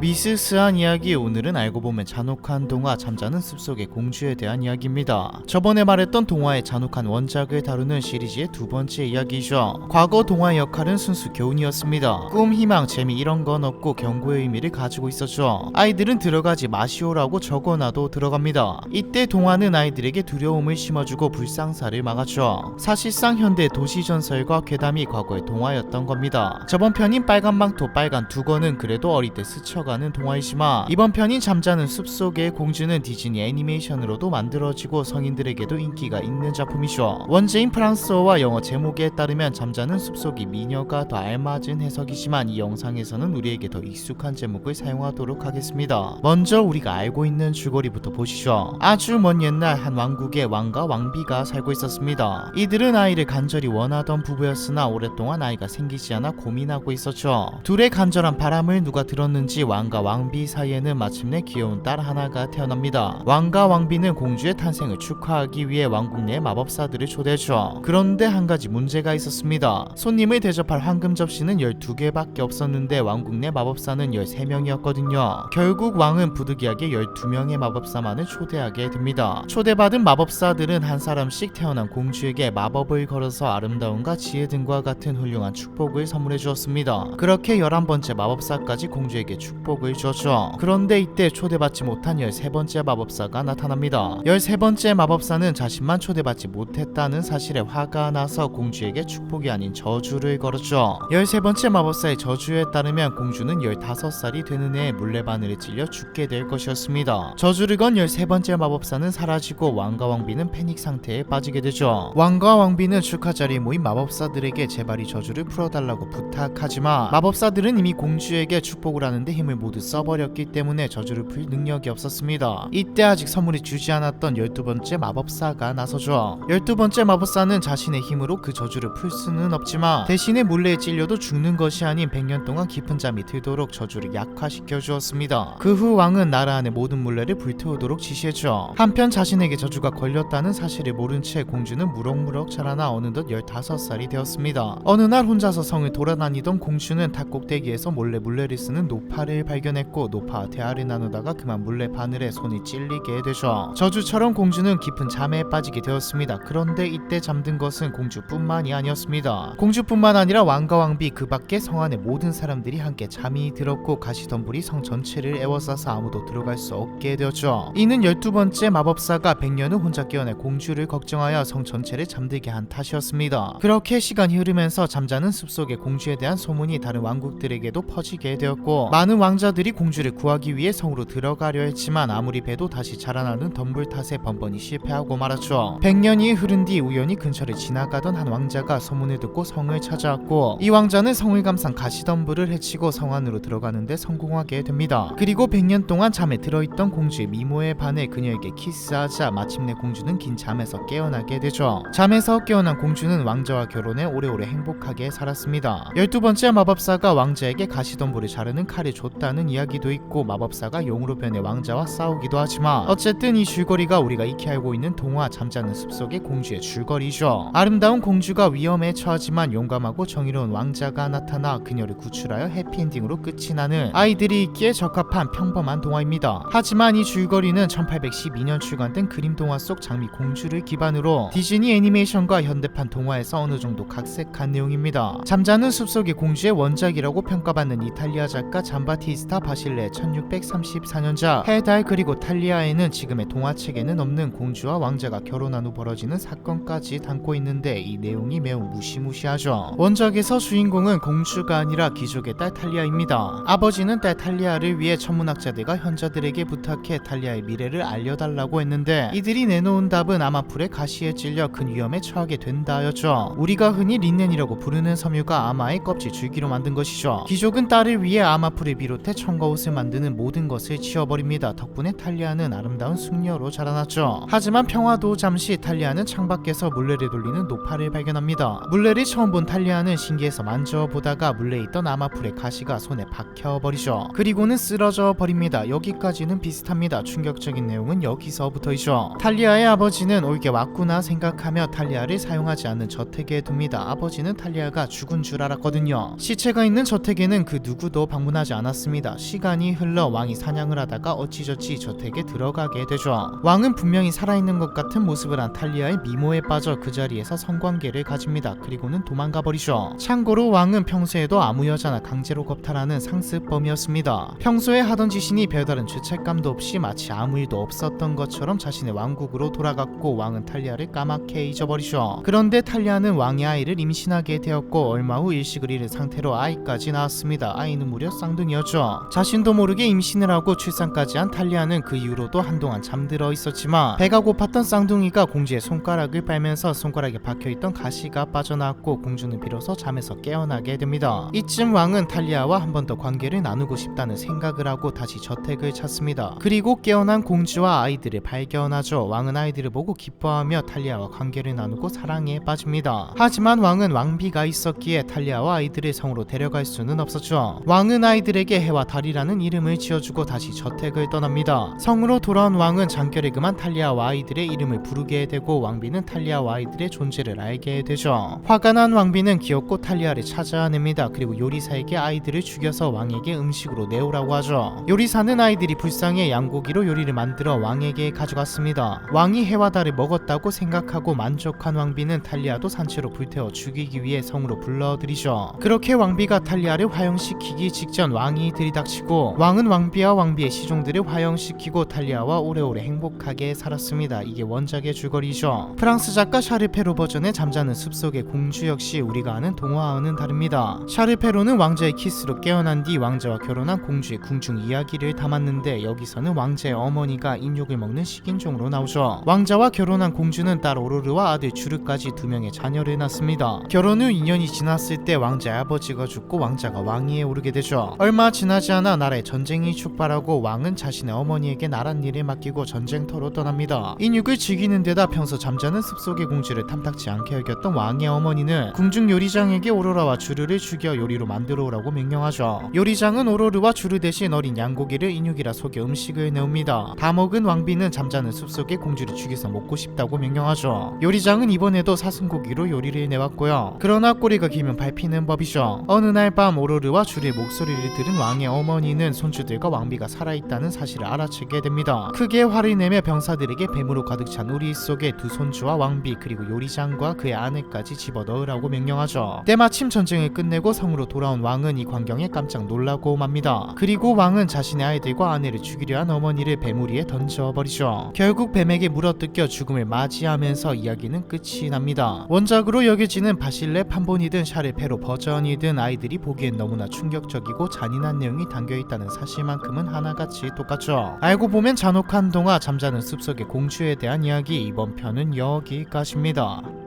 미스스한 이야기. 오늘은 알고 보면 잔혹한 동화 잠자는 숲속의 공주에 대한 이야기입니다. 저번에 말했던 동화의 잔혹한 원작을 다루는 시리즈의 두 번째 이야기죠. 과거 동화의 역할은 순수 교훈이었습니다. 꿈, 희망, 재미 이런 건 없고 경고의 의미를 가지고 있었죠. 아이들은 들어가지 마시오라고 적어놔도 들어갑니다. 이때 동화는 아이들에게 두려움을 심어주고 불상사를 막았죠. 사실상 현대 도시전설과 괴담이 과거의 동화였던 겁니다. 저번 편인 빨간 망토 빨간 두건은 그래도 어릴 때 스쳐가는 동화이지만 이번 편인 잠자는 숲속의 공주는 디즈니 애니메이션으로도 만들어지고 성인들에게도 인기가 있는 작품이죠. 원제인 프랑스어와 영어 제목에 따르면 잠자는 숲속의 미녀가 더 알맞은 해석이지만 이 영상에서는 우리에게 더 익숙한 제목을 사용하도록 하겠습니다. 먼저 우리가 알고 있는 줄거리부터 보시죠. 아주 먼 옛날 한 왕국에 왕과 왕비가 살고 있었습니다. 이들은 아이를 간절히 원하던 부부였으나 오랫동안 아이가 생기지 않아 고민하고 있었죠. 둘의 간절한 바람을 누가 들었는지 왕과 왕비 사이에는 마침내 귀여운 딸 하나가 태어납니다. 왕과 왕비는 공주의 탄생을 축하하기 위해 왕국 내 마법사들을 초대했죠. 그런데 한 가지 문제가 있었습니다. 손님을 대접할 황금 접시는 12개밖에 없었는데 왕국 내 마법사는 13명이었거든요. 결국 왕은 부득이하게 12명의 마법사만을 초대하게 됩니다. 초대받은 마법사들은 한 사람씩 태어난 공주에게 마법을 걸어서 아름다움과 지혜 등과 같은 훌륭한 축복을 선물해 주었습니다. 그렇게 11번째 마법사까지 공주에게 축복을 주었죠. 그런데 이때 초대받지 못한 13번째 마법사가 나타납니다. 13번째 마법사는 자신만 초대받지 못했다는 사실에 화가 나서 공주에게 축복이 아닌 저주를 걸었죠. 13번째 마법사의 저주에 따르면 공주는 15살이 되는 해에 물레바늘에 찔려 죽게 될 것이었습니다. 저주를 건 13번째 마법사는 사라지고 왕과 왕비는 패닉 상태에 빠지게 되죠. 왕과 왕비는 축하 자리에 모인 마법사들에게 제발 이 저주를 풀어달라고 부탁하지만 마법사들은 이미 공주에게 축복을 하는데 힘을 모두 써버렸기 때문에 저주를 풀 능력이 없었습니다. 이때 아직 선물이 주지 않았던 12번째 마법사가 나서죠. 12번째 마법사는 자신의 힘으로 그 저주를 풀 수는 없지만 대신에 물레에 찔려도 죽는 것이 아닌 100년 동안 깊은 잠이 들도록 저주를 약화시켜 주었습니다. 그 후 왕은 나라 안의 모든 물레를 불태우도록 지시했죠. 한편 자신에게 저주가 걸렸다는 사실을 모른 채 공주는 무럭무럭 자라나 어느덧 15살이 되었습니다. 어느 날 혼자서 성을 돌아다니던 공주는 탑꼭대기에서 몰래 물레를 쓰는 노파를 발견했고 노파와 대화를 나누다가 그만 물레 바늘에 손이 찔리게 되죠. 저주처럼 공주는 깊은 잠에 빠지게 되었습니다. 그런데 이때 잠든 것은 공주뿐만이 아니었습니다. 공주뿐만 아니라 왕과 왕비 그 밖에 성 안의 모든 사람들이 함께 잠이 들었고 가시덤불이 성 전체를 에워싸서 아무도 들어갈 수 없게 되었죠. 이는 12번째 마법사가 100년을 혼자 깨어내 공주를 걱정하여 성 전체를 잠들게 한 탓이었습니다. 그렇게 시간이 흐르면서 잠자는 숲속의 공주에 대한 소문이 다른 왕국들에게도 퍼지게 되었고 많은 왕자들이 공주를 구하기 위해 성으로 들어가려 했지만 아무리 배도 다시 자라나는 덤불 탓에 번번이 실패하고 말았죠. 100년이 흐른 뒤 우연히 근처를 지나가던 한 왕자가 소문을 듣고 성을 찾아왔고 이 왕자는 성을 감싼 가시덤불을 해치고 성 안으로 들어가는데 성공하게 됩니다. 그리고 100년 동안 잠에 들어있던 공주의 미모에 반해 그녀에게 키스하자 마침내 공주는 긴 잠에서 깨어나게 되죠. 잠에서 깨어난 공주는 왕자와 결혼해 오래오래 행복하게 살았습니다. 12번째 마법사가 왕자에게 가시덤불을 자르는 칼을 줬다는 이야기도 있고 마법사가 용으로 변해 왕자와 싸우기도 하지만 어쨌든 이 줄거리가 우리가 익히 알고 있는 동화 잠자는 숲속의 공주의 줄거리죠. 아름다운 공주가 위험에 처하지만 용감하고 정의로운 왕자가 나타나 그녀를 구출하여 해피엔딩으로 끝이 나는 아이들이 읽기에 적합한 평범한 동화입니다. 하지만 이 줄거리는 1812년 출간된 그림 동화 속 장미 공주를 기반으로 디즈니 애니메이션과 현대판 동화에서 어느 정도 각색한 내용입니다. 잠자는 숲속의 공주의 원작이라고 평가받는 이탈리아 작가 잠바티스타 바실레 1634년작 해달 그리고 탈리아에는 지금의 동화책에는 없는 공주와 왕자가 결혼한 후 벌어지는 사건까지 담고 있는데 이 내용이 매우 무시무시하죠. 원작에서 주인공은 공주가 아니라 귀족의 딸 탈리아입니다. 아버지는 딸 탈리아를 위해 천문학자들과 현자들에게 부탁해 탈리아의 미래를 알려달라고 했는데 이들이 내놓은 답은 아마풀의 가시에 찔려 큰 위험에 처하게 된다였죠. 우리가 흔히 린넨이라고 부르는 섬유가 아마의 껍질 줄기로 만든 것이죠. 귀족은 딸을 위해 아마풀을 비롯해 청과 옷을 만드는 모든 것을 지워버립니다. 덕분에 탈리아는 아름다운 숙녀로 자라났죠. 하지만 평화도 잠시 탈리아는 창밖에서 물레를 돌리는 노파를 발견합니다. 물레를 처음 본 탈리아는 신기해서 만져보다가 물레에 있던 아마풀의 가시가 손에 박혀버리죠. 그리고는 쓰러져 버립니다. 여기까지는 비슷합니다. 충격적인 내용은 여기서부터이죠. 탈리아의 아버지는 올게 왔구나 생각하며 탈리아를 사용하지 않는 저택에 둡니다. 아버지는 탈리아가 죽은 줄 알았거든요. 시체가 있는 저택에는 그 누구도 방문하지 않았습니다. 않습니다. 시간이 흘러 왕이 사냥을 하다가 어찌저찌 저택에 들어가게 되죠. 왕은 분명히 살아있는 것 같은 모습을 한 탈리아의 미모에 빠져 그 자리에서 성관계를 가집니다. 그리고는 도망가 버리죠. 참고로 왕은 평소에도 아무 여자나 강제로 겁탈하는 상습범이었습니다. 평소에 하던 짓이니 별다른 죄책감도 없이 마치 아무 일도 없었던 것처럼 자신의 왕국으로 돌아갔고 왕은 탈리아를 까맣게 잊어버리죠. 그런데 탈리아는 왕의 아이를 임신하게 되었고 얼마 후 일식을 잃은 상태로 아이까지 낳았습니다. 아이는 무려 쌍둥이였죠. 자신도 모르게 임신을 하고 출산까지 한 탈리아는 그 이후로도 한동안 잠들어 있었지만 배가 고팠던 쌍둥이가 공주의 손가락을 빨면서 손가락에 박혀있던 가시가 빠져나왔고 공주는 비로소 잠에서 깨어나게 됩니다. 이쯤 왕은 탈리아와 한 번 더 관계를 나누고 싶다는 생각을 하고 다시 저택을 찾습니다. 그리고 깨어난 공주와 아이들을 발견하죠. 왕은 아이들을 보고 기뻐하며 탈리아와 관계를 나누고 사랑에 빠집니다. 하지만 왕은 왕비가 있었기에 탈리아와 아이들을 성으로 데려갈 수는 없었죠. 왕은 아이들에게 해와 달이라는 이름을 지어주고 다시 저택을 떠납니다. 성으로 돌아온 왕은 장결에 그만 탈리아와 아이들의 이름을 부르게 되고 왕비는 탈리아와 아이들의 존재를 알게 되죠. 화가 난 왕비는 귀엽고 탈리아를 찾아냅니다. 그리고 요리사에게 아이들을 죽여서 왕에게 음식으로 내오라고 하죠. 요리사는 아이들이 불쌍해 양고기로 요리를 만들어 왕에게 가져갔습니다. 왕이 해와 달을 먹었다고 생각하고 만족한 왕비는 탈리아도 산채로 불태워 죽이기 위해 성으로 불러들이죠. 그렇게 왕비가 탈리아를 화형시키기 직전 왕이 들이닥치고 왕은 왕비와 왕비의 시종들을 화형시키고 탈리아와 오래오래 행복하게 살았습니다. 이게 원작의 줄거리죠. 프랑스 작가 샤르 페로 버전의 잠자는 숲속의 공주 역시 우리가 아는 동화와는 다릅니다. 샤르 페로는 왕자의 키스로 깨어난 뒤 왕자와 결혼한 공주의 궁중 이야기를 담았는데 여기서는 왕자의 어머니가 인육을 먹는 식인종으로 나오죠. 왕자와 결혼한 공주는 딸 오로르와 아들 주르까지 2명의 자녀를 낳습니다. 결혼 후 2년이 지났을 때 왕자의 아버지가 죽고 왕자가 왕위에 오르게 되죠. 얼마 지나지 않아 나라에 전쟁이 축발하고 왕은 자신의 어머니에게 나란 일을 맡기고 전쟁터로 떠납니다. 인육을 즐기는 데다 평소 잠자는 숲속의 공주를 탐탁지 않게 여겼던 왕의 어머니는 궁중 요리장에게 오로라와 주르를 죽여 요리로 만들어 오라고 명령하죠. 요리장은 오로르와 주르 대신 어린 양고기를 인육이라 속여 음식을 내옵니다. 다 먹은 왕비는 잠자는 숲속의 공주를 죽여서 먹고 싶다고 명령하죠. 요리장은 이번에도 사슴고기로 요리를 내왔고요. 그러나 꼬리가 길면 밟히는 법이죠. 어느 날 밤 오로르와 주르의 목소리를 들은 왕의 어머니는 손주들과 왕비가 살아있다는 사실을 알아채게 됩니다. 크게 화를 내며 병사들에게 뱀으로 가득 찬 우리 속에 2 손주와 왕비 그리고 요리장과 그의 아내까지 집어넣으라고 명령하죠. 때마침 전쟁을 끝내고 성으로 돌아온 왕은 이 광경에 깜짝 놀라고 맙니다. 그리고 왕은 자신의 아이들과 아내를 죽이려 한 어머니를 뱀우리에 던져버리죠. 결국 뱀에게 물어뜯겨 죽음을 맞이하면서 이야기는 끝이 납니다. 원작으로 여겨지는 바실레 판본이든 샤르 페로 버전이든 아이들이 보기엔 너무나 충격적이고 잔인한 내용이 담겨있다는 사실만큼은 하나같이 똑같죠. 알고 보면 잔혹한 동화 잠자는 숲속의 공주에 대한 이야기 이번 편은 여기까지입니다.